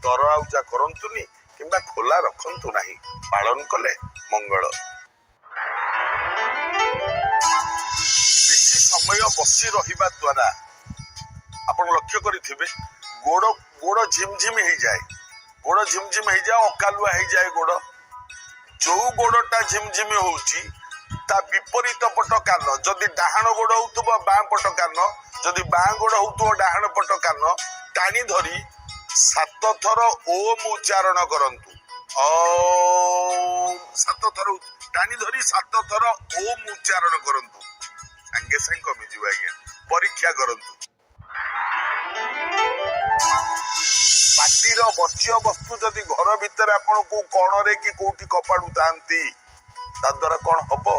ଦରଆଉଜା କରନ୍ତୁନି କିମ୍ବା ଖୋଲା ରଖନ୍ତୁ ନାହିଁ। ପାଳନ କଲେ ମଙ୍ଗଳ। ବେଶୀ ସମୟ ବସି ରହିବା ଦ୍ୱାରା ଆପଣ ଲକ୍ଷ୍ୟ କରିଥିବେ ଗୋଡ଼ ଝିମଝିମ ହେଇଯାଏ। ଗୋଡ଼ ଝିମଝିମ ହେଇଯାଏ, ଅକାଲୁଆ ହେଇଯାଏ ଗୋଡ଼। ଯୋଉ ଗୋଡ଼ଟା ଝିମଝିମ ହଉଛି ତା ବିପରୀତ ପଟ କାନ, ଯଦି ଡାହାଣ ଗୋଡ଼ ହଉଥିବ ବାଁ ପଟ କାନ, ଯଦି ବାଁ ଗୋଡ଼ ହଉଥିବ ଡାହାଣ ପଟ କାନ ଟାଣି ଧରି 7 ଥର ଓମ୍ ଉଚ୍ଚାରଣ କରନ୍ତୁ। ଓମ୍ 7 ଥର ଟାଣି ଧରି 7 ଥର ଓମ୍ ଉଚ୍ଚାରଣ କରନ୍ତୁ। ସାଙ୍ଗେ ସାଙ୍ଗେ କମିଯିବ ଆଜ୍ଞା। ପରୀକ୍ଷା କରନ୍ତୁ। ପାଟିର ବର୍ଜ୍ୟ ବସ୍ତୁ ଯଦି ଘର ଭିତରେ ଆପଣ କୋଉ କଣରେ କି କୋଉଠି କପାଡୁଥାନ୍ତି ତା ଦ୍ୱାରା କଣ ହବ?